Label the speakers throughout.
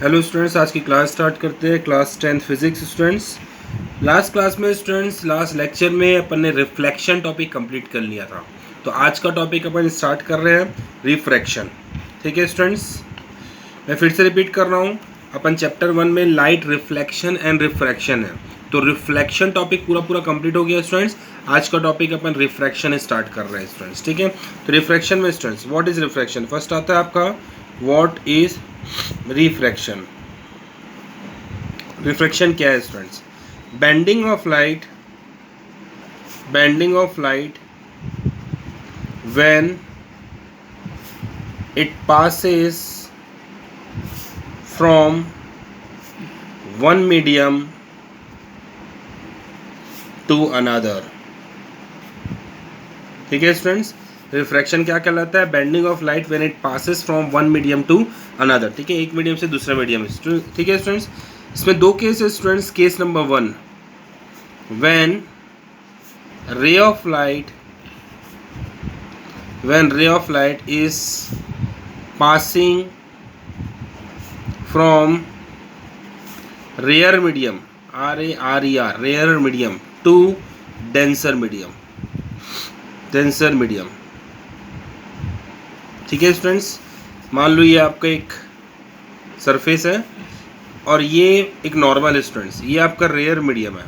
Speaker 1: Hello students, आज की class start करते हैं। Class 10th physics students. Last class में स्टूडेंट्स, लास्ट लेक्चर में अपन ने रिफ्लेक्शन टॉपिक कंप्लीट कर लिया था। तो आज का टॉपिक अपन स्टार्ट कर रहे हैं रिफ्रैक्शन। ठीक है स्टूडेंट्स, मैं फिर से रिपीट कर रहा हूँ। अपन चैप्टर 1 में लाइट रिफ्लेक्शन एंड रिफ्रैक्शन है, तो रिफ्लेक्शन टॉपिक पूरा कंप्लीट हो गया स्टूडेंट्स। आज का टॉपिक अपन रिफ्रैक्शन स्टार्ट कर रहे हैं स्टूडेंट्स। ठीक है, तो रिफ्रैक्शन में students, what is refraction? First आता है आपका व्हाट इज रिफ्रैक्शन। रिफ्रैक्शन क्या है students? Bending of light when it passes from one medium to another। ठीक है स्टूडेंट्स, रिफ्रैक्शन क्या कहलाता है? Bending of light when it passes from one medium to another. ठीक है, एक मीडियम से दूसरा मीडियम। ठीक है स्टूडेंट्स, इसमें दो केस है students. Case number 1, when ray of light is passing from rare medium, rarer medium to denser medium। ठीक है स्टूडेंट्स, मान लो ये आपका एक सरफेस है और ये एक नॉर्मल है स्टूडेंट्स। ये आपका रेयर मीडियम है।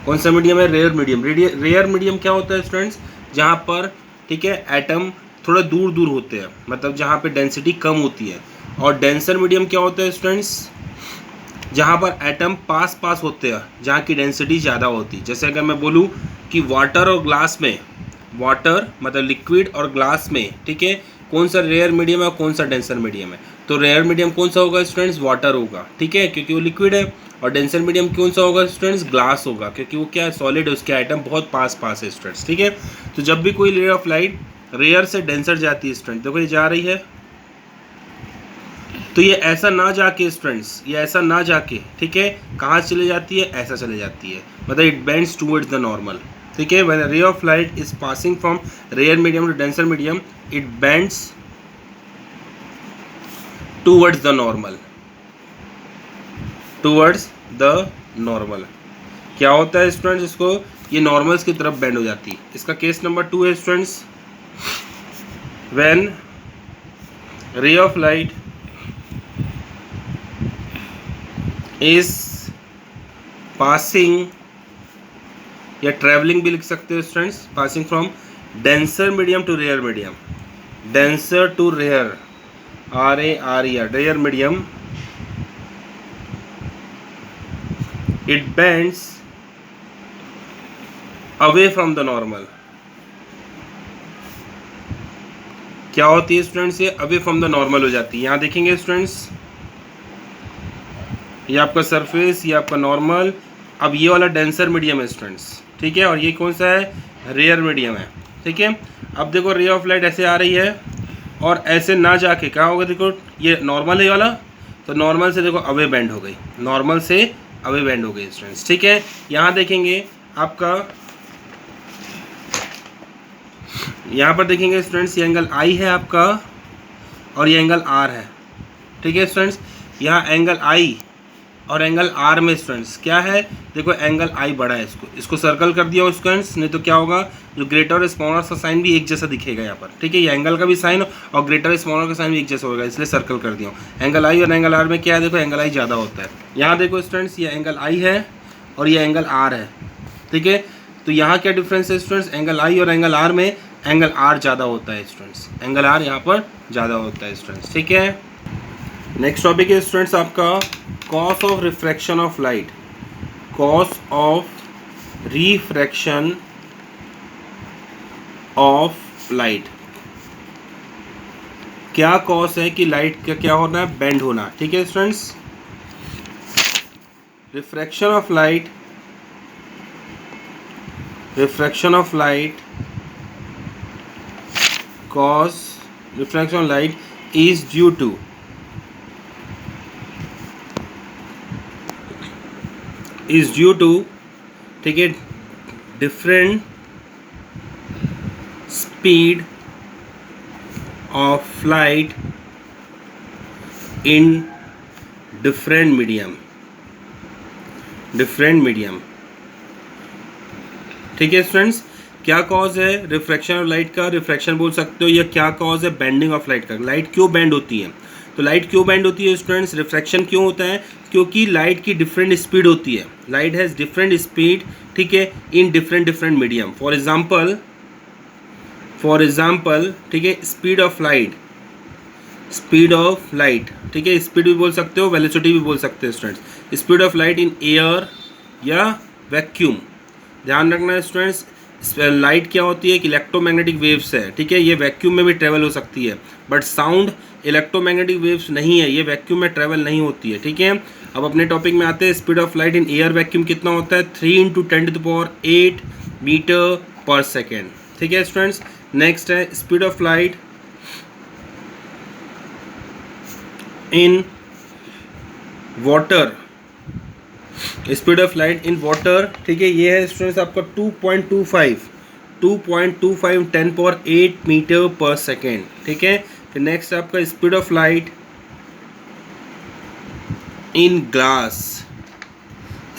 Speaker 1: कौन सा मीडियम है? Rare medium. रेयर मीडियम क्या होता है स्टूडेंट्स? जहाँ पर, ठीक है, एटम थोड़ा दूर दूर होते हैं, मतलब जहाँ पे डेंसिटी कम होती है। और डेंसर मीडियम क्या होता है स्टूडेंट्स? जहाँ पर एटम पास होते हैं, जहाँ की डेंसिटी ज़्यादा होती है। जैसे अगर मैं बोलूँ कि वाटर और ग्लास में, वाटर मतलब लिक्विड और ग्लास में, ठीक है, कौन सा रेयर मीडियम है और कौन सा डेंसर मीडियम है? तो रेयर मीडियम कौन सा होगा स्टूडेंट्स? वाटर होगा। ठीक है, क्योंकि वो लिक्विड है। और डेंसर मीडियम कौन सा होगा स्टूडेंट्स? ग्लास होगा, क्योंकि वो क्या है? सॉलिड है, उसके आइटम बहुत पास है स्टूडेंट्स। ठीक है, तो जब भी कोई रे ऑफ लाइट रेयर से डेंसर जाती है स्टूडेंट, देखो ये जा रही है, तो ये ऐसा ना जाके स्टूडेंट्स, ये ऐसा ना जाके, ठीक है, कहाँ चले जाती है? ऐसा चले जाती है, मतलब it bends towards the normal. ठीक है, when ray of light is passing from rare medium to denser medium, it bends towards the normal. क्या होता है स्टूडेंट्स? इसको, ये नॉर्मल्स की तरफ बेंड हो जाती है। इसका केस नंबर 2 है students, when ray of light is passing, या ट्रेवलिंग भी लिख सकते हो students, passing from denser medium to rare medium. Denser to rare, rare medium, it bends away from the normal। क्या होती है स्टूडेंट्स? ये अवे फ्रॉम द नॉर्मल हो जाती है। यहाँ देखेंगे स्टूडेंट्स, ये आपका सरफेस, ये आपका नॉर्मल। अब ये वाला डेंसर मीडियम है स्टूडेंट्स, ठीक है, और ये कौन सा है? रेयर मीडियम है। ठीक है, अब देखो रे ऑफ लाइट ऐसे आ रही है और ऐसे ना जाके क्या होगा? देखो ये नॉर्मल है वाला, तो नॉर्मल से देखो अवे बेंड हो गई, नॉर्मल से अवे बेंड हो गई स्टूडेंट्स। ठीक है, यहाँ देखेंगे आपका, यहाँ पर देखेंगे स्टूडेंट्स, ये एंगल आई है आपका और ये एंगल आर है। ठीक है स्टूडेंट्स, यहाँ एंगल आई और एंगल आर में स्टूडेंट्स क्या है? देखो एंगल आई बड़ा है, इसको सर्कल कर दिया स्टूडेंट्स, नहीं तो क्या होगा? जो ग्रेटर और स्मॉलर का साइन भी एक जैसा दिखेगा यहाँ पर। ठीक है, ये एंगल का भी साइन और ग्रेटर और स्मॉलर का साइन भी एक जैसा होगा, इसलिए सर्कल कर दिया। एंगल आई और एंगल आर में क्या है? देखो एंगल आई ज़्यादा होता है। यहाँ देखो स्टूडेंट्स, ये एंगल आई है और ये एंगल आर है। ठीक है, तो यहाँ क्या डिफरेंस है स्टूडेंट्स? एंगल आई और एंगल आर में एंगल आर ज़्यादा होता है स्टूडेंट्स, एंगल आर यहाँ पर ज़्यादा होता है स्टूडेंट्स। ठीक है, नेक्स्ट टॉपिक है स्टूडेंट्स आपका cos of refraction of light. Cos of refraction of light, क्या कॉस है कि लाइट का क्या होना है? बेंड होना। ठीक है students, refraction of light, cause refraction of light is due to ठीक है, different speed of light in different medium, different medium. ठीक है स्टूडेंट्स, क्या कॉज है रिफ्रैक्शन ऑफ लाइट का? रिफ्रैक्शन बोल सकते हो, या क्या कॉज है बेंडिंग ऑफ लाइट का? लाइट क्यों बेंड होती है? तो लाइट क्यों बेंड होती है स्टूडेंट्स? रिफ्रैक्शन क्यों होता है? क्योंकि लाइट की डिफरेंट स्पीड होती है। लाइट हैज़ डिफरेंट स्पीड, ठीक है, in different different medium. For example, ठीक है, speed of light, speed of light, ठीक है, स्पीड भी बोल सकते हो, वेलोसिटी भी बोल सकते हो students. Speed of light in air या वैक्यूम। ध्यान रखना स्टूडेंट्स, लाइट क्या होती है? कि इलेक्ट्रोमैग्नेटिक वेव्स है, ठीक है, ये वैक्यूम में भी ट्रेवल हो सकती है, बट साउंड इलेक्ट्रोमैग्नेटिक वेव्स नहीं है, ये वैक्यूम में ट्रेवल नहीं होती है। ठीक है, अब अपने टॉपिक में आते हैं। Speed of light in air vacuum कितना होता है? 3 × 10⁸ मीटर पर सेकेंड। ठीक है स्टूडेंट्स, नेक्स्ट है speed of light in water, speed of light in water, ठीक है, ये है स्टूडेंट्स आपका 2.25 10⁸ मीटर पर सेकेंड। ठीक है, फिर नेक्स्ट आपका speed of light in glass,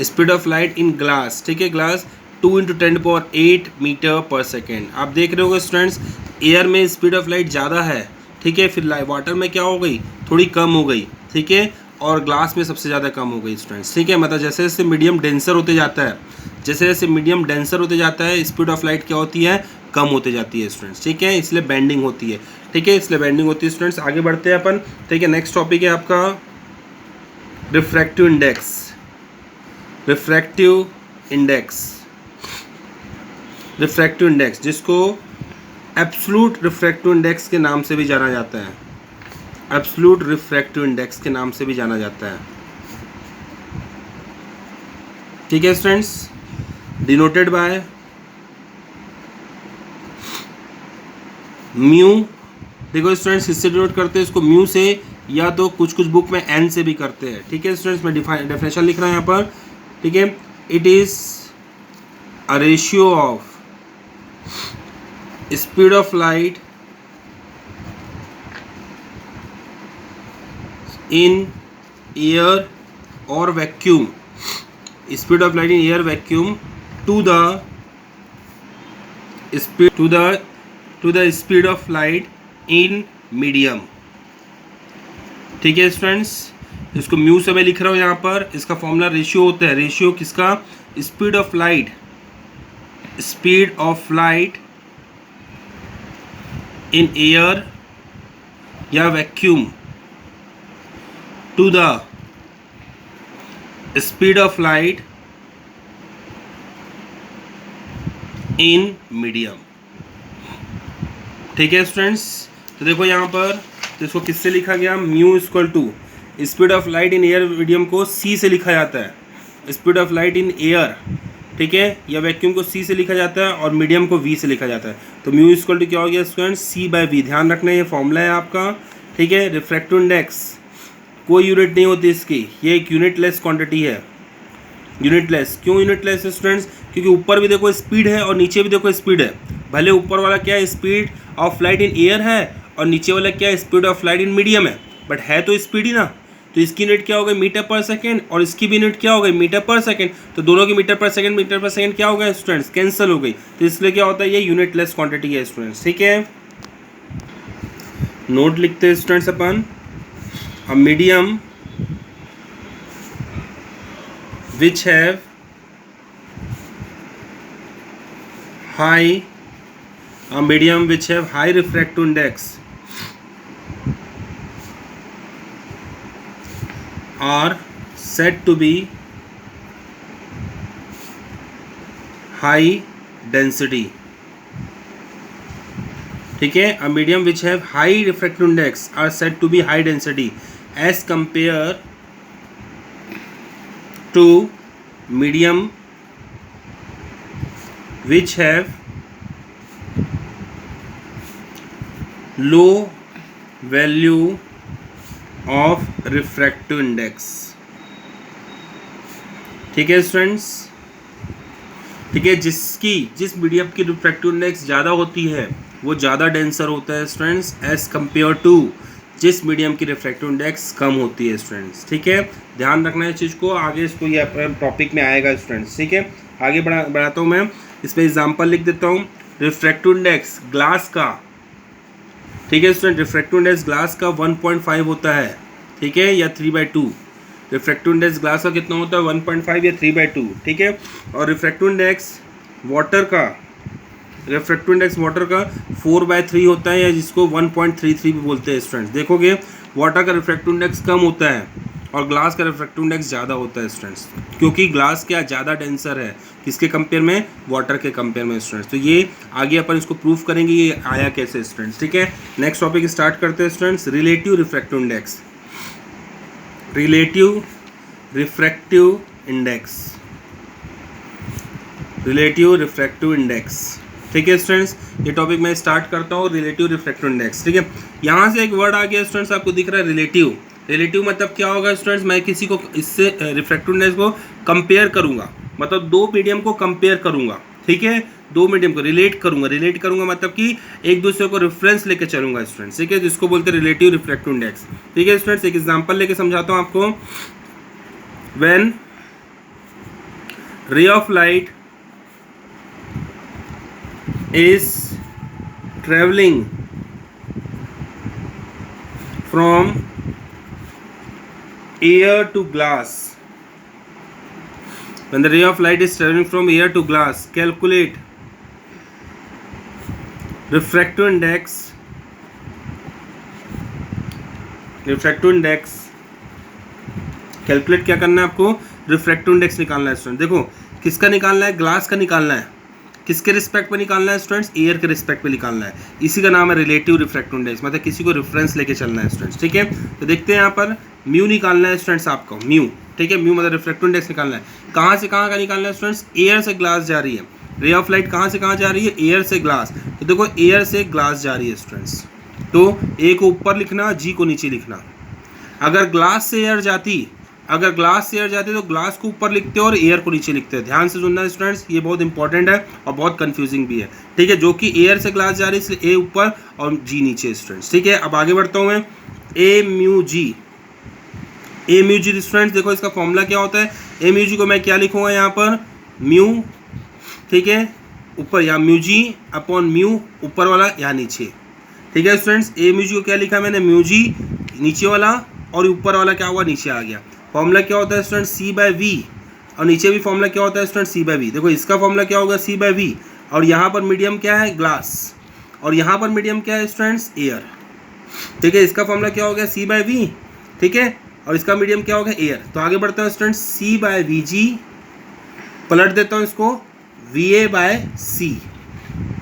Speaker 1: speed of light in glass, ठीक है, ग्लास 2 × 10⁸ मीटर पर सेकेंड। आप देख रहे होगे स्टूडेंट्स, एयर में स्पीड ऑफ लाइट ज़्यादा है, ठीक है, फिर वाटर में क्या हो गई? थोड़ी कम हो गई, ठीक है, और ग्लास में सबसे ज़्यादा कम हो गई स्टूडेंट्स। ठीक है, मतलब जैसे जैसे मीडियम डेंसर होते जाता है, जैसे जैसे मीडियम डेंसर होते जाता है, स्पीड ऑफ लाइट क्या होती है? कम होते जाती है स्टूडेंट्स। ठीक है, इसलिए बेंडिंग होती है। ठीक है, इसलिए बेंडिंग होती है स्टूडेंट्स। आगे बढ़ते हैं अपन। ठीक है, नेक्स्ट टॉपिक है आपका refractive index, refractive index, refractive index, जिसको एब्सोल्यूट रिफ्रैक्टिव इंडेक्स के नाम से भी जाना जाता है, एब्सोल्यूट रिफ्रैक्टिव इंडेक्स के नाम से भी जाना जाता है। ठीक है स्टूडेंट्स, डिनोटेड बाय म्यू। देखो स्टूडेंट्स, किससे डिनोट करते हैं इसको? म्यू से, या तो कुछ कुछ बुक में एन से भी करते हैं। ठीक है स्टूडेंट्स, मैं डेफिनेशन लिख रहा हूँ यहाँ पर। ठीक है, it is a ratio of speed of light in air or vacuum, speed of light in air vacuum to the speed of light in medium। ठीक है स्टूडेंट्स, इसको म्यू से मैं लिख रहा हूँ यहाँ पर। इसका फॉर्मूला रेशियो होता है, रेशियो किसका? Speed of light, speed of light in air या vacuum to the speed of light in medium। ठीक है स्टूडेंट्स, तो देखो यहाँ पर, तो इसको किससे लिखा गया? Mu equal to speed of light in air medium को सी से लिखा जाता है। Speed of light in air, ठीक है, या वैक्यूम को सी से लिखा जाता है, और मीडियम को वी से लिखा जाता है। तो म्यू इक्वल टू क्या हो गया स्टूडेंट्स? C/V। ध्यान रखना, ये फॉर्मूला है आपका। ठीक है, रिफ्रैक्टिव इंडेक्स कोई यूनिट नहीं होती इसकी, ये एक यूनिटलेस क्वांटिटी है। यूनिटलेस क्यों यूनिटलेस है स्टूडेंट्स? क्योंकि ऊपर भी देखो स्पीड है और नीचे भी देखो स्पीड है। भले ऊपर वाला क्या है? Speed of light in air है, और नीचे वाला क्या है? Speed of light in medium है, बट है तो स्पीड ही ना। तो इसकी यूनिट क्या हो गई? मीटर पर सेकेंड, और इसकी भी यूनिट क्या हो गई? मीटर पर सेकेंड। तो दोनों की मीटर पर सेकेंड क्या हो गया स्टूडेंट्स? कैंसिल हो गई। तो इसलिए क्या होता है? ये यूनिटलेस क्वांटिटी है स्टूडेंट्स। ठीक है, नोट लिखते हैं students upon. A medium which have high refractive index are said to be high density। ठीक है, a medium which have high refractive index are said to be high density as compared to medium which have low value of refractive index। ठीक है students, ठीक है, जिस medium की refractive index ज़्यादा होती है वो ज़्यादा डेंसर होता है स्टूडेंट्स, एज कंपेयर टू जिस मीडियम की रिफ्रैक्टिव इंडेक्स कम होती है स्टूडेंट्स। ठीक है, ध्यान रखना है इस चीज़ को, आगे इसको ये टॉपिक में आएगा स्टूडेंट्स। ठीक है, आगे बढ़ाता हूँ मैं, इसमें एग्जांपल लिख देता हूँ। रिफ्रैक्टिव इंडेक्स ग्लास का, ठीक है स्टूडेंट, रिफ्रैक्टिव इंडेक्स ग्लास का 1.5 होता है, ठीक है, या 3/2। रिफ्रैक्टिव इंडेक्स ग्लास का कितना होता है, 1.5 या 3/2। ठीक है, और रिफ्रैक्टिव इंडेक्स वाटर का, रिफ्रैक्टिव इंडेक्स वाटर का 4/3 होता है, या जिसको 1.33 भी बोलते हैं स्टूडेंट्स। देखोगे वाटर का रिफ्रैक्टिव इंडेक्स कम होता है और ग्लास का रिफ्रैक्टिव इंडेक्स ज़्यादा होता है स्टूडेंट्स, क्योंकि ग्लास क्या ज़्यादा डेंसर है, किसके कंपेयर में, वाटर के कंपेयर में स्टूडेंट्स। तो ये आगे अपन इसको प्रूफ करेंगे ये आया कैसे स्टूडेंट्स। ठीक है, नेक्स्ट टॉपिक स्टार्ट करते हैं students. Relative refractive index, relative refractive index, relative refractive index. ठीक है स्टूडेंट्स, ये टॉपिक मैं स्टार्ट करता हूँ, रिलेटिव रिफ्रैक्टिव इंडेक्स। ठीक है, यहाँ से एक वर्ड आ गया स्टूडेंट्स, आपको दिख रहा है रिलेटिव। रिलेटिव मतलब क्या होगा स्टूडेंट्स, मैं किसी को इससे रिफ्रैक्टिव इंडेक्स को कंपेयर करूंगा, मतलब दो मीडियम को कंपेयर करूंगा। ठीक है, दो मीडियम को रिलेट करूंगा, रिलेट करूंगा मतलब कि एक दूसरे को रेफरेंस लेके चलूंगा स्टूडेंट्स। ठीक है, जिसको बोलते हैं रिलेटिव रिफ्रैक्टिव इंडेक्स। ठीक है स्टूडेंट्स, एक एग्जांपल लेके समझाता हूँ आपको। When ray of light is traveling from air to glass, when the ray of light is traveling from air to glass, calculate refractive index, refractive index calculate क्या करना है आपको, रिफ्रैक्टिव इंडेक्स निकालना है स्टूडेंट। देखो किसका निकालना है, ग्लास का निकालना है। किसके रिस्पेक्ट पे निकालना है स्टूडेंट्स, एयर के रिस्पेक्ट पे निकालना है। इसी का नाम है रिलेटिव रिफ्रैक्टिव इंडेक्स, मतलब किसी को रेफरेंस लेके चलना है स्टूडेंट्स। ठीक है, तो देखते हैं यहाँ पर म्यू निकालना है स्टूडेंट्स आपको, म्यू। ठीक है, म्यू मतलब रिफ्रैक्टिव इंडेक्स निकालना है। कहाँ से कहाँ का निकालना है स्टूडेंट्स, एयर से ग्लास जा रही है, रे ऑफ लाइट कहाँ से कहाँ जा रही है, एयर से ग्लास। तो देखो एयर से ग्लास जा रही है स्टूडेंट्स, तो ए को ऊपर लिखना, जी को नीचे लिखना। अगर ग्लास से एयर जाती, अगर ग्लास से एयर जाती तो ग्लास को ऊपर लिखते हैं और एयर को नीचे लिखते हैं। ध्यान से सुनना स्टूडेंट्स, ये बहुत इंपॉर्टेंट है और बहुत कंफ्यूजिंग भी है। ठीक है, जो कि एयर से ग्लास जा रही है इसलिए ए ऊपर और जी नीचे स्टूडेंट्स। ठीक है, अब आगे बढ़ता हूँ मैं। ए म्यू जी, ए म्यू जी स्टूडेंट्स, देखो इसका फॉर्मूला क्या होता है। ए म्यू जी को मैं क्या लिखूंगा यहाँ पर, म्यू, ठीक है, ऊपर या म्यू जी अपॉन म्यू ऊपर वाला या नीचे। ठीक है स्टूडेंट्स, ए म्यू जी को क्या लिखा मैंने, म्यू जी नीचे वाला और ऊपर वाला क्या हुआ, नीचे आ गया। फॉर्मूला क्या होता है स्टूडेंट, C/V, और नीचे भी फॉर्मूला क्या होता है स्टूडेंट, C/V। देखो इसका फॉर्मूला क्या होगा, C/V, और यहाँ पर मीडियम क्या है, ग्लास, और यहाँ पर मीडियम क्या है स्टूडेंट्स, एयर। ठीक है, इसका फॉर्मूला क्या हो गया, C/V, ठीक है, और इसका मीडियम क्या होगा, एयर। तो आगे बढ़ता है स्टूडेंट्स, C/VG, पलट देता हूँ इसको, VA/C।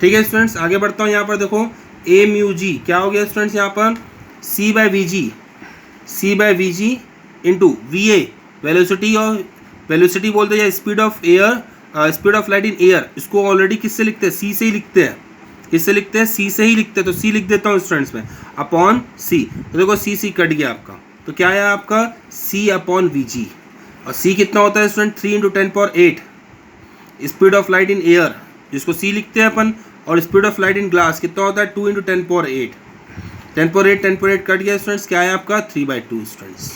Speaker 1: ठीक है स्टूडेंट्स, आगे बढ़ता हूँ, यहाँ पर देखो A म्यू जी क्या हो गया स्टूडेंट्स, यहाँ पर C/VG, C/VG into VA, velocity, और वेलोसिटी बोलते हैं speed of air, speed of light in air. इसको ऑलरेडी किससे लिखते हैं, C से ही लिखते हैं। किससे लिखते हैं, C से ही लिखते हैं। तो C लिख देता हूँ स्टूडेंट्स में, अपॉन C। तो देखो C कट गया आपका, तो क्या है आपका C/VG, और C कितना होता है student, 3 × 10⁸ speed of light in air, जिसको C लिखते हैं अपन, और speed of light in glass कितना होता है, 2 × 10⁸। 10⁸ कट गया स्टूडेंट्स, क्या है आपका 3/2 स्टूडेंट्स,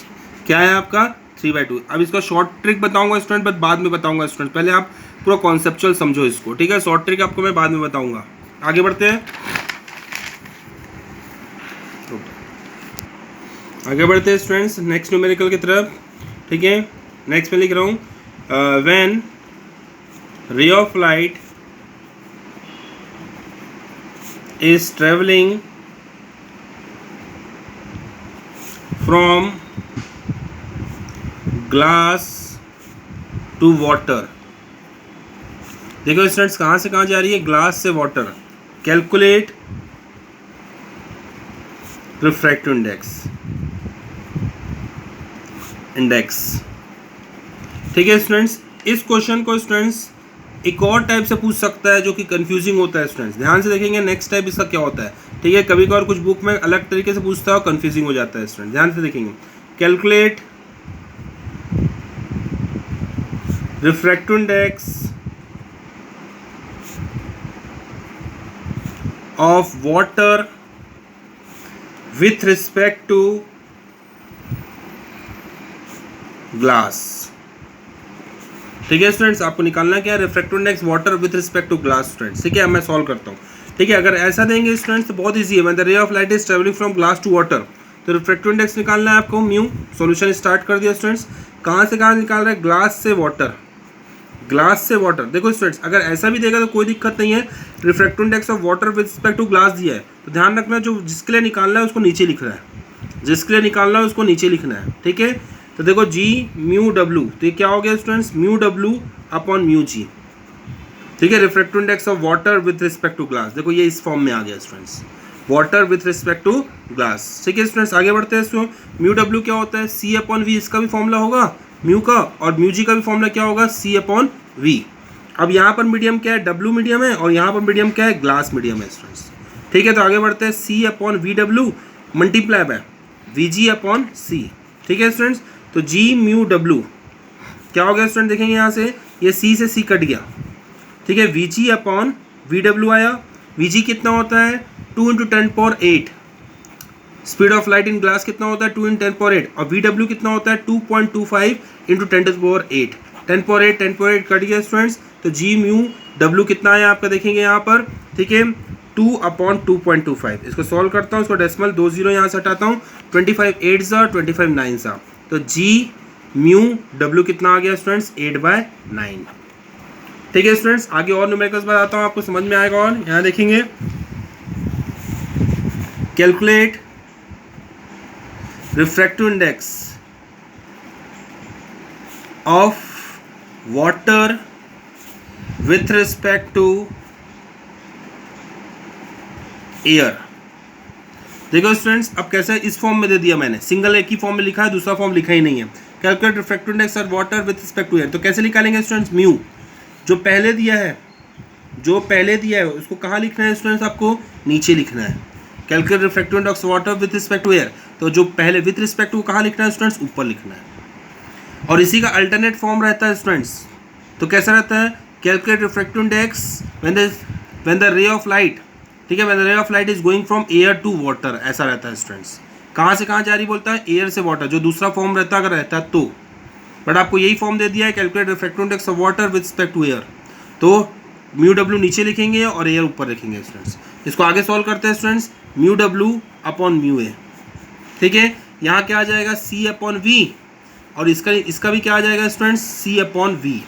Speaker 1: क्या है आपका 3/2। अब इसका शॉर्ट ट्रिक बताऊंगा स्टूडेंट, बट बाद में बताऊंगा स्टूडेंट, पहले आप पूरा कॉन्सेप्चुअल समझो इसको। ठीक है, शॉर्ट ट्रिक आपको मैं बाद में बताऊंगा। आगे बढ़ते हैं, आगे बढ़ते हैं स्टूडेंट्स नेक्स्ट न्यूमेरिकल की तरफ। ठीक है, नेक्स्ट में लिख रहा हूँ, when ray of light is travelling from glass to water. देखो स्टूडेंट्स कहाँ से कहाँ जा रही है, ग्लास से वाटर। Calculate refractive index. ठीक है स्टूडेंट्स, इस क्वेश्चन को स्टूडेंट्स एक और टाइप से पूछ सकता है जो कि कंफ्यूजिंग होता है स्टूडेंट्स। ध्यान से देखेंगे नेक्स्ट टाइप इसका क्या होता है। ठीक है, कभी कभार कुछ बुक में अलग तरीके से पूछता है और कंफ्यूजिंग हो जाता है स्टूडेंट। ध्यान से देखेंगे, calculate refractive index of water with respect to glass. ठीक है स्टूडेंट्स, आपको निकालना क्या है, refractive index water with respect to glass students. ठीक है, अब मैं सॉल्व करता हूँ। ठीक है, अगर ऐसा देंगे स्टूडेंट्स तो बहुत ईजी है। When the ray of light is travelling from glass to water, तो रिफ्रैक्टिव इंडेक्स निकालना है आपको म्यू। सॉल्यूशन स्टार्ट कर दिया स्टूडेंट्स। कहाँ से कहाँ निकाल रहा है, ग्लास से वाटर, ग्लास से वाटर। देखो स्टूडेंट्स, अगर ऐसा भी देगा तो कोई दिक्कत नहीं है। Refractive index of water with respect to glass दिया है, तो ध्यान रखना जो जिसके लिए निकालना है उसको नीचे लिखना है, जिसके लिए निकालना है उसको नीचे लिखना है। ठीक है, तो देखो जी म्यू डब्ल्यू, तो ये क्या हो गया students, mu W upon mu G. ठीक है, refractive index of water with respect to glass, देखो ये इस फॉर्म में आ गया students, water with respect to glass. ठीक है स्टूडेंट्स, आगे बढ़ते हैं। इसमें म्यू डब्ल्यू क्या होता है, सी अपॉन वी, इसका भी फॉर्मूला होगा म्यू का, और म्यू जी का भी फॉर्मूला क्या होगा, सी अपॉन वी। अब यहाँ पर मीडियम क्या है, डब्ल्यू मीडियम है, और यहाँ पर मीडियम क्या है, ग्लास मीडियम है स्टूडेंट्स। ठीक है, तो आगे बढ़ते हैं। C upon V W multiply by V G upon C. ठीक है स्टूडेंट्स, तो जी म्यू डब्ल्यू क्या हो गया स्टूडेंट, देखेंगे यहाँ से ये सी से सी कट गया। ठीक है, we G upon V W आया। वी जी कितना होता है, 2 × 10⁸। Speed of light in glass कितना होता है, 2 × 10⁸। और वी डब्ल्यू कितना होता है, 2.25 × 10⁸। 10⁸ कट गया स्टूडेंट्स, तो जी म्यू डब्ल्यू कितना आया आपका, देखेंगे यहाँ पर। ठीक है, 2/2.25। इसको सॉल्व करता हूँ, इसको डेसिमल 2 0 यहाँ से हटाता हूँ, 25 8 25 9। तो जी म्यू डब्ल्यू कितना आ गया स्टूडेंट्स, 8/9। ठीक है स्टूडेंट्स, आगे और न्यूमेरिकल्स बताता हूँ, आपको समझ में आएगा। और यहाँ देखेंगे, calculate refractive index of water with respect to air. देखो स्टूडेंट्स, अब कैसे इस फॉर्म में दे दिया मैंने, सिंगल एक ही फॉर्म में लिखा है, दूसरा फॉर्म लिखा ही नहीं है। Calculate refractive index of water with respect to air, तो कैसे निकालेंगे स्टूडेंट्स, म्यू जो पहले दिया है, जो पहले दिया है उसको कहाँ लिखना है स्टूडेंट्स, आपको नीचे लिखना है। Calculate refractive index of water with respect to air, तो जो पहले विथ रिस्पेक्ट टू कहाँ लिखना है स्टूडेंट्स, ऊपर लिखना है। और इसी का अल्टरनेट फॉर्म रहता है स्टूडेंट्स, तो कैसा रहता है, calculate refractive index when the ray of light, ठीक है, when the ray of light is going from air to water, ऐसा रहता है स्टूडेंट्स। कहाँ से कहाँ जा रही बोलता है, एयर से वाटर, जो दूसरा फॉर्म रहता अगर रहता है तो, बट आपको यही फॉर्म दे दिया है, calculate refractive index of water with respect to air, तो म्यू डब्ल्यू नीचे लिखेंगे और एयर ऊपर लिखेंगे स्टूडेंट्स। इसको आगे सॉल्व करते हैं students, mu W upon mu A. ठीक है, यहाँ क्या आ जाएगा, सी अपॉन वी, और इसका भी क्या आ जाएगा स्टूडेंट्स, सी अपॉन वी।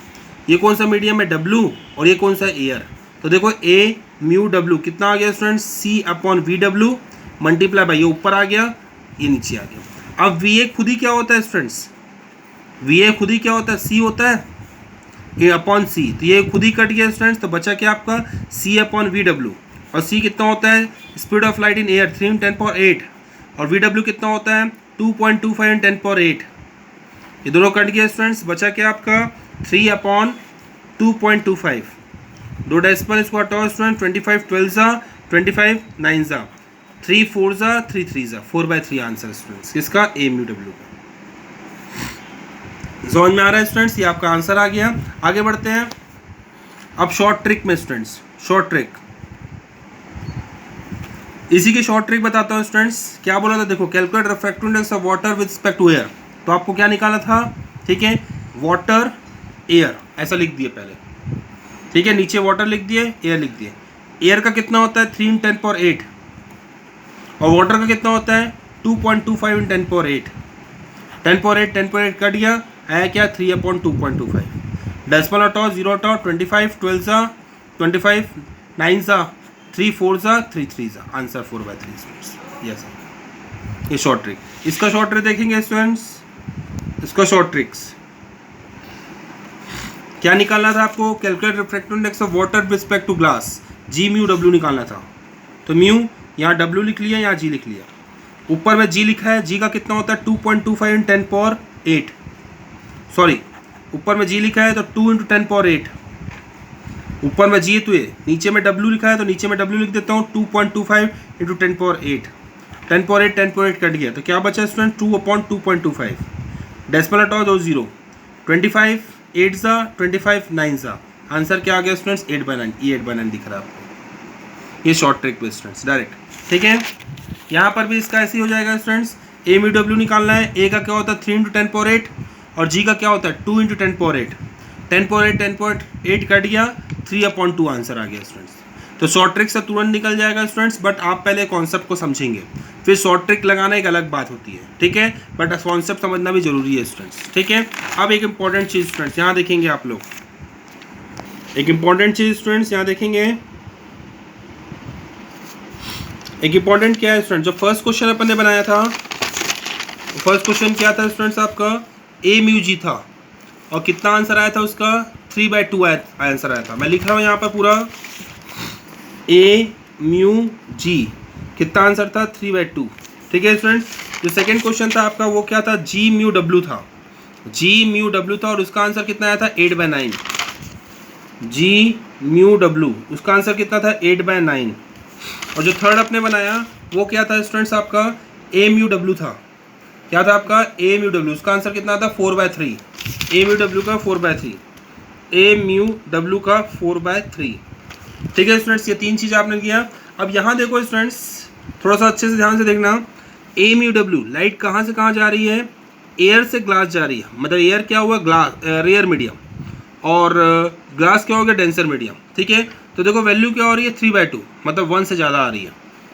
Speaker 1: ये कौन सा मीडियम है, डब्ल्यू, और ये कौन सा एयर, तो देखो ए म्यू डब्ल्यू कितना आ गया students, C upon V W multiply by, ये ऊपर आ गया, ये नीचे आ गया। अब वी ए खुद ही क्या होता है स्टूडेंट्स, वी ए खुद ही क्या होता है, सी होता है, ए अपॉन सी, तो ये खुद ही कट गया स्टूडेंट्स, तो बचा क्या आपका, सी अपॉन वी डब्ल्यू, और सी कितना होता है, speed of light in air 3 × 10⁸, और वी डब्ल्यू कितना होता है, 2.25 × 10⁸। ये दोनों कट गया स्टूडेंट्स, बचा क्या आपका, 3/2.25। दो डेसिमल इसको हटाओ स्टूडेंट, 25 12 25 9 3 4 3 3 4/3 आंसर स्टूडेंट्स किसका, ए म्यू डब्ल्यू का। समझ में आ रहा है स्टूडेंट्स, ये आपका आंसर आ गया। आगे बढ़ते हैं अब शॉर्ट ट्रिक में स्टूडेंट्स, शॉर्ट ट्रिक, इसी की शॉर्ट ट्रिक बताता हूँ स्टूडेंट्स। क्या बोला था, देखो calculate refractive index of water with respect to air, तो आपको क्या निकाला था, ठीक है, वाटर एयर ऐसा लिख दिए पहले, ठीक है, नीचे वाटर लिख दिए, एयर लिख दिए। एयर का कितना होता है 3 × 10⁸, और वाटर का कितना होता है 2.25 × 10⁸। 10⁸ कट गया, आया क्या 3/2.25। डेसिमल हटाओ, 0 हटाओ, 25 12 25 9 3 4 3 3 आंसर 4/3। यस, ये शॉर्ट ट्रिक। इसका शॉर्ट ट्रिक देखेंगे स्टूडेंट्स, इसका शॉर्ट ट्रिक्स क्या निकालना था आपको, calculate refractive index of water with respect to glass, G mu W निकालना था। तो म्यू यहाँ डब्ल्यू लिख लिया, यहाँ जी लिख लिया, ऊपर में जी लिखा है, जी का कितना होता है 2.25 × 10⁸, सॉरी ऊपर में जी लिखा है तो 2 × 10⁸, ऊपर में जी है तो ये, नीचे में डब्ल्यू लिखा है तो नीचे में डब्ल्यू लिख देता हूँ 2.25 × 10⁸। 10⁸ कट गया, तो क्या बचा स्टूडेंट 2/2.25। डेसिमल हटाओ, 2 0, 25 8 25 9 आंसर क्या आ गया स्टूडेंट्स 8/9। ये 8/9 दिख रहा है आपको, ये शॉर्ट ट्रिक पे स्टूडेंट्स डायरेक्ट, ठीक है। यहाँ पर भी इसका ऐसे ही हो जाएगा स्टूडेंट्स, ए म्यू डब्ल्यू निकालना है। ए का क्या होता है 3 × 10⁻8 और जी का क्या होता है 2 × 10⁻8। 10⁻8 कट गया, 3/2 आंसर आ गया स्टूडेंट्स। तो शॉर्ट ट्रिक से तुरंत निकल जाएगा स्टूडेंट्स, बट आप पहले कॉन्सेप्ट को समझेंगे, फिर शॉर्ट ट्रिक लगाना एक अलग बात होती है, ठीक है, बट कॉन्सेप्ट समझना भी जरूरी है स्टूडेंट्स, ठीक है। अब एक इंपॉर्टेंट चीज़ स्टूडेंट्स यहाँ देखेंगे आप लोग, एक इंपॉर्टेंट चीज़ स्टूडेंट्स यहाँ देखेंगे, एक इंपॉर्टेंट क्या है स्टूडेंट, जो फर्स्ट क्वेश्चन अपन ने बनाया था, फर्स्ट क्वेश्चन क्या था स्टूडेंट्स आपका, ए म्यू जी था, और कितना आंसर आया था उसका 3/2 आंसर आया था। मैं लिख रहा हूँ यहाँ पर पूरा, ए म्यू जी कितना आंसर था 3/2, ठीक है स्टूडेंट्स। जो सेकंड क्वेश्चन था आपका वो क्या था, जी म्यू डब्ल्यू था, जी म्यू डब्ल्यू था, और उसका आंसर कितना आया था 8/9। जी म्यू डब्ल्यू उसका आंसर कितना था 8/9। और जो थर्ड अपने बनाया वो क्या था स्टूडेंट्स आपका, ए म्यू डब्ल्यू था, क्या था आपका ए म्यू डब्ल्यू, उसका आंसर कितना था 4/3। ए म्यू डब्ल्यू का 4/3, ए म्यू डब्ल्यू का 4/3, ठीक है स्टूडेंट्स। ये तीन चीज़ आपने किया। अब यहाँ देखो स्टूडेंट्स, थोड़ा सा अच्छे से ध्यान से देखना, ए म्यू डब्ल्यू लाइट कहाँ से कहाँ जा रही है, एयर से ग्लास जा रही है, मतलब एयर क्या हुआ ग्लास रेयर मीडियम, और ग्लास क्या हो गया डेंसर मीडियम, ठीक है। तो देखो वैल्यू क्या हो रही है 3/2, मतलब 1 से ज़्यादा आ रही है,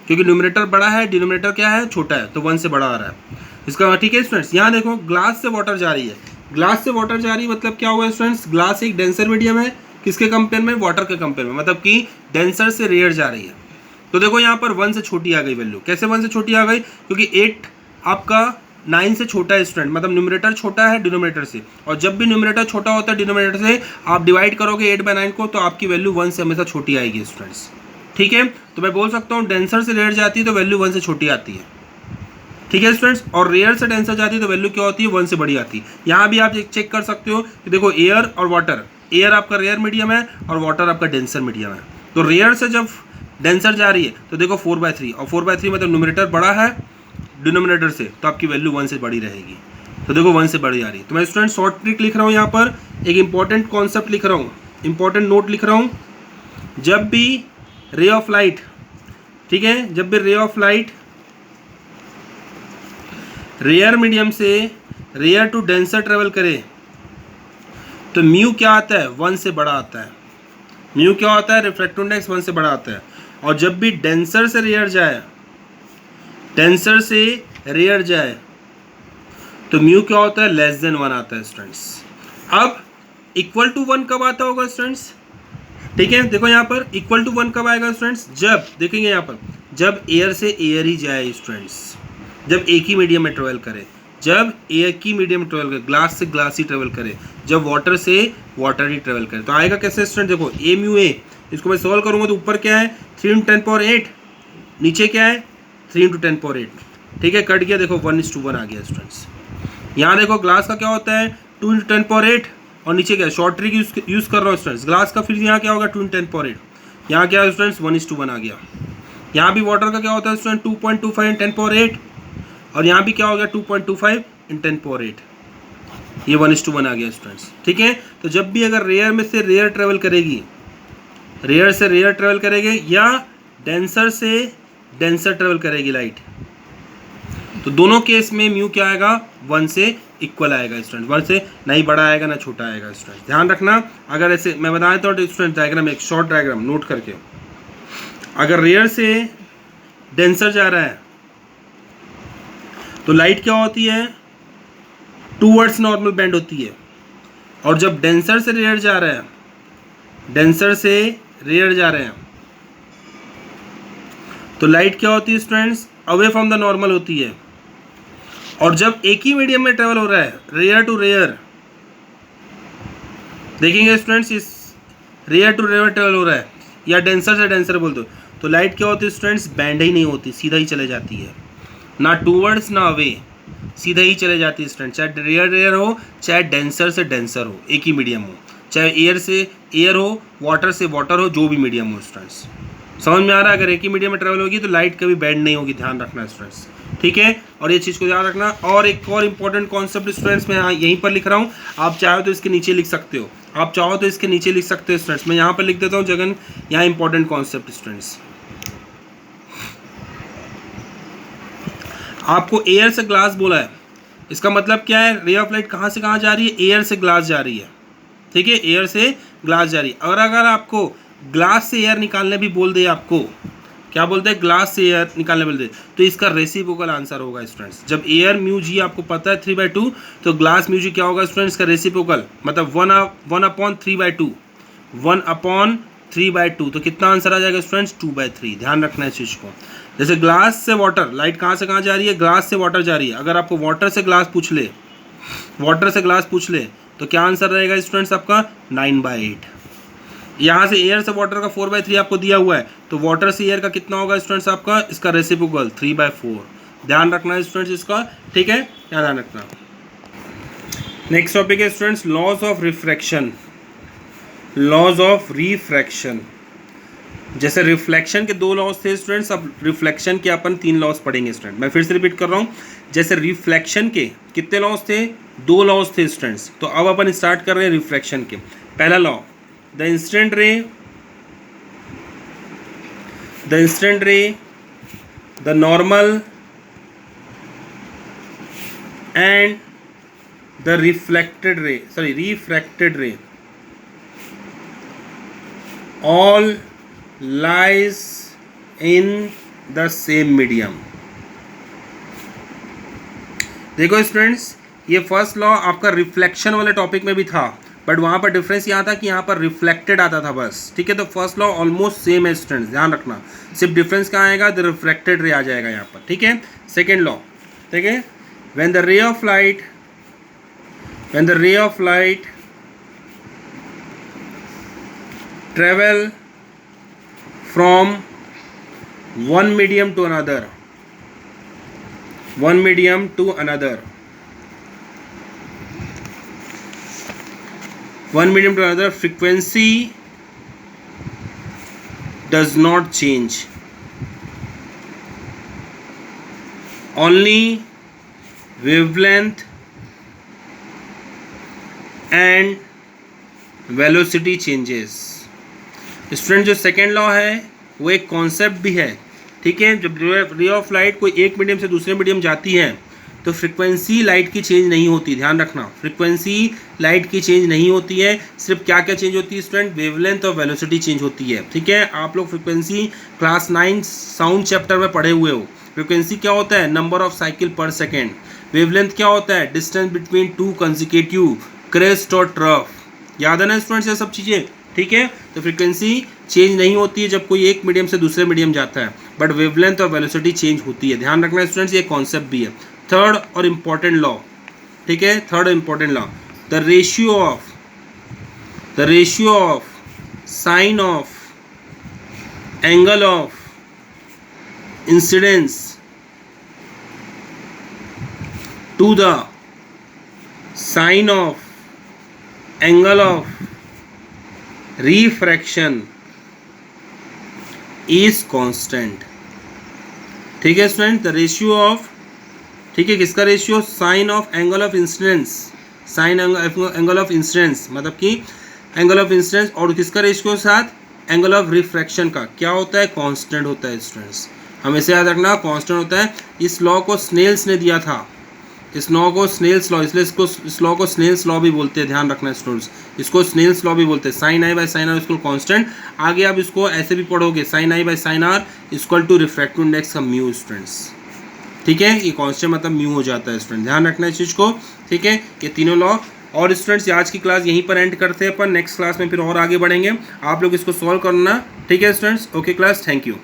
Speaker 1: क्योंकि न्यूमरेटर बड़ा है, डिनोमिनेटर क्या है छोटा है, तो 1 से बड़ा आ रहा है इसका, ठीक है स्टूडेंट्स। यहाँ देखो ग्लास से वाटर जा रही है, ग्लास से वाटर जा रही है, मतलब क्या हुआ स्टूडेंट्स, ग्लास एक डेंसर मीडियम है, किसके कंपेयर में, वाटर के कंपेयर में, मतलब कि डेंसर से रेयर जा रही है। तो देखो यहाँ पर 1 से छोटी आ गई वैल्यू, कैसे 1 से छोटी आ गई, क्योंकि 8 आपका 9 से छोटा है स्टूडेंट, मतलब न्यूमरेटर छोटा है डिनोमिनेटर से, और जब भी न्यूमरेटर छोटा होता है डिनोमिनेटर से, आप डिवाइड करोगे 8/9 को, तो आपकी वैल्यू 1 से हमेशा छोटी आएगी स्टूडेंट्स, ठीक है। तो मैं बोल सकता हूँ डेंसर से रेयर जाती है तो वैल्यू 1 से छोटी आती है, ठीक है स्टूडेंट्स, और रेयर से डेंसर जाती है तो वैल्यू क्या होती है 1 से बड़ी आती है। यहाँ भी आप चेक कर सकते हो कि देखो एयर और वाटर, एयर आपका रेयर मीडियम है और वाटर आपका डेंसर मीडियम है, तो रेयर से जब डेंसर जा रही है तो देखो 4/3, और 4/3 मतलब न्यूमरेटर बड़ा है डिनोमिनेटर से, तो आपकी वैल्यू 1 से बड़ी रहेगी, तो देखो 1 से बड़ी आ रही है। तो मैं स्टूडेंट शॉर्ट ट्रिक लिख रहा हूँ यहाँ पर, एक इंपॉर्टेंट कॉन्सेप्ट लिख रहा हूँ, इंपॉर्टेंट नोट लिख रहा हूँ, जब भी रे ऑफ लाइट, ठीक है, जब भी ray of light rare medium से रेयर टू डेंसर ट्रेवल करे, तो म्यू क्या आता है 1 से बड़ा आता है, म्यू क्या होता है रिफ्रैक्टिव इंडेक्स 1 से बड़ा आता है। और जब भी डेंसर से रेयर जाए, डेंसर से रेयर जाए, तो म्यू क्या होता है <1 आता है स्टूडेंट्स। अब इक्वल टू 1 कब आता होगा स्टूडेंट्स, ठीक है, देखो यहाँ पर इक्वल टू 1 कब आएगा स्टूडेंट्स, जब देखेंगे यहाँ पर जब एयर से एयर ही जाए स्टूडेंट्स, जब एक ही मीडियम में ट्रेवल करे, जब एयर की मीडियम में ट्रेवल करे, ग्लास से ग्लास ही ट्रेवल करे, जब वाटर से वाटर ही ट्रेवल करे, तो आएगा कैसे स्टूडेंट, देखो ए म्यू ए, इसको मैं सॉल्व करूँगा तो ऊपर क्या है 3 × 10⁸, नीचे क्या है 3 × 10⁸, ठीक है, कट गया, देखो 1:1 आ गया स्टूडेंट्स। यहाँ देखो ग्लास का क्या होता है 2 × 10⁸, और नीचे क्या शॉर्ट ट्रिक यूज़ कर रहा हूँ स्टूडेंट्स, ग्लास का फिर यहाँ क्या होगा 2 × 10⁸, यहाँ क्या है स्टूडेंट्स 1:1 आ गया। यहाँ भी वाटर का क्या होता है स्टूडेंट 2.25 × 10⁸, और यहाँ भी क्या हो गया 2.25 × 10⁸, ये 1:1 आ गया स्टूडेंट्स, ठीक है। तो जब भी अगर रेयर में से रेयर ट्रेवल करेगी, रेयर से रेयर ट्रेवल करेगी, या डेंसर से डेंसर ट्रेवल करेगी लाइट, तो दोनों केस में म्यू क्या आएगा 1 से इक्वल आएगा स्टूडेंट, 1 से नहीं बड़ा आएगा ना छोटा आएगा स्टूडेंट, ध्यान रखना। अगर ऐसे मैं बताया तो स्टूडेंट डायग्राम, एक शॉर्ट डायग्राम नोट करके, अगर रेयर से डेंसर जा रहा है तो लाइट क्या होती है टूवर्ड्स नॉर्मल बेंड होती है, और जब डेंसर से रेयर जा रहा है, डेंसर से रेयर जा रहे हैं, तो लाइट क्या होती है students away from the normal होती है। और जब एक ही मीडियम में ट्रेवल हो रहा है रेयर टू रेयर, देखेंगे स्टूडेंट्स इस रेयर टू रेयर ट्रेवल हो रहा है, या डेंसर से डेंसर बोलते हो, तो लाइट क्या होती है स्टूडेंट्स बैंड ही नहीं होती, सीधा ही चले जाती है, ना टूवर्ड्स ना अवे, सीधा ही चले जाती है स्टूडेंट, चाहे रेयर रेयर हो चाहे डेंसर से डेंसर हो, एक ही मीडियम हो, चाहे एयर से एयर हो, वाटर से वाटर हो, जो भी मीडियम हो स्टूडेंट्स, समझ में आ रहा है। अगर एक ही मीडियम में ट्रेवल होगी तो लाइट कभी बैंड नहीं होगी, ध्यान रखना स्टूडेंट्स, ठीक है, और ये चीज़ को याद रखना। और एक और इंपॉर्टेंट कॉन्सेप्ट स्टूडेंट्स मैं यहाँ यहीं पर लिख रहा हूँ, आप चाहो तो इसके नीचे लिख सकते हो, आप चाहो तो इसके नीचे लिख सकते हो स्टूडेंट्स, मैं यहाँ पर लिख देता हूँ जगन, यहाँ इंपॉर्टेंट कॉन्सेप्ट स्टूडेंट्स, आपको एयर से ग्लास बोला है, इसका मतलब क्या है, रे ऑफ लाइट कहाँ से कहाँ जा रही है, एयर से ग्लास जा रही है, ठीक है, एयर से ग्लास जा रही है। और अगर आपको ग्लास से एयर निकालने भी बोल दे, आपको क्या बोलते हैं, ग्लास से एयर निकालने बोल दे, तो इसका रेसिप्रोकल आंसर होगा स्टूडेंट्स। जब एयर म्यू जी आपको पता है 3/2, तो ग्लास म्यू जी क्या होगा स्टूडेंट्स, इसका रेसिप्रोकल मतलब 1/3/2, 1/3/2, तो कितना आंसर आ जाएगा स्टूडेंट्स, 2/3। ध्यान रखना है इस चीज़ को। जैसे ग्लास से वाटर, लाइट कहाँ से कहाँ जा रही है, ग्लास से वाटर जा रही है। अगर आपको वाटर से ग्लास पूछ ले, वाटर से ग्लास पूछ ले, तो क्या आंसर रहेगा स्टूडेंट्स आपका 9/8। यहाँ से एयर से वाटर का 4/3 आपको दिया हुआ है, तो वाटर से एयर का कितना होगा स्टूडेंट्स आपका, इसका रेसिप्रोकल 3/4। ध्यान रखना है स्टूडेंट्स इसका, ठीक है, ध्यान रखना। नेक्स्ट टॉपिक है students laws of refraction, laws of refraction. जैसे रिफ्लेक्शन के 2 लॉज थे स्टूडेंट्स, अब रिफ्लेक्शन के अपन 3 लॉज पढ़ेंगे स्टूडेंट। मैं फिर से रिपीट कर रहा हूँ, जैसे रिफ्लेक्शन के कितने लॉज थे, 2 लॉज थे स्टूडेंट्स। तो अब अपन स्टार्ट कर रहे हैं रिफ्लेक्शन के। पहला लॉ, द इंस्टेंट रे, the normal and the refracted रे all lies in the same medium। देखो स्टूडेंट्स, ये फर्स्ट लॉ आपका रिफ्लेक्शन वाले टॉपिक में भी था, बट वहाँ पर डिफरेंस यहाँ था कि यहाँ पर रिफ्लेक्टेड आता था बस, ठीक है। तो फर्स्ट लॉ ऑलमोस्ट सेम है स्टूडेंट्स, ध्यान रखना। सिर्फ डिफरेंस कहाँ आएगा, द रिफ्लेक्टेड रे आ जाएगा यहाँ पर, ठीक है। सेकेंड लॉ, ठीक है, when the ray of light travel from one medium to another, frequency does not change, only wavelength and velocity changes. Student जो सेकेंड लॉ है वो एक कॉन्सेप्ट भी है, ठीक है। जब रे ऑफ लाइट कोई एक मीडियम से दूसरे मीडियम जाती है तो फ्रीक्वेंसी लाइट की चेंज नहीं होती, ध्यान रखना, फ्रीक्वेंसी लाइट की चेंज नहीं होती है। सिर्फ क्या क्या चेंज होती है स्टूडेंट, वेवलेंथ और वेलोसिटी चेंज होती है, ठीक है। आप लोग फ्रीक्वेंसी क्लास 9 साउंड चैप्टर में पढ़े हुए हो। फ्रीक्वेंसी क्या होता है, नंबर ऑफ साइकिल पर सेकेंड। वेवलेंथ क्या होता है, डिस्टेंस बिटवीन 2 कंसेक्यूटिव क्रेस्ट और ट्रफ। याद है ना स्टूडेंट्स ये सब चीज़ें, ठीक है। तो फ्रीक्वेंसी चेंज नहीं होती है जब कोई एक मीडियम से दूसरे मीडियम जाता है, बट वेवलेंथ और वेलोसिटी चेंज होती है, ध्यान रखना स्टूडेंट्स, ये कॉन्सेप्ट भी है। थर्ड और इम्पॉर्टेंट लॉ, ठीक है, third important law, the ratio of sine of angle of incidence to the sine of angle of refraction is constant, ठीक है स्टूडेंट। द रेशियो ऑफ, ठीक है, किसका ratio, sine of angle of incidence, sine angle of incidence मतलब कि angle of incidence, और किसका ratio साथ, एंगल ऑफ रिफ्रैक्शन का क्या होता है, कांस्टेंट होता है स्टूडेंट्स, हमेशा याद रखना कांस्टेंट होता है। इस लॉ को स्नेल्स ने दिया था, इस लॉ को स्नेल्स लॉ, इसलिए इस लॉ को स्नेल्स लॉ भी बोलते हैं, ध्यान रखना स्टूडेंट्स, इसको स्नेल्स लॉ भी बोलते हैं। Sine I by sine R इसको कांस्टेंट, आगे आप इसको ऐसे भी पढ़ोगे, sine I by sine R equal to refractive index का म्यू स्टूडेंट्स, ठीक है। ये कांस्टेंट मतलब म्यू हो जाता है स्टूडेंट, ध्यान रखना इस चीज़ को, ठीक है। ये तीनों लॉ। और स्टूडेंट्स आज की क्लास यहीं पर एंड करते हैं अपन, नेक्स्ट क्लास में फिर और आगे बढ़ेंगे, आप लोग इसको सॉल्व करना, ठीक है students. Okay class, thank you.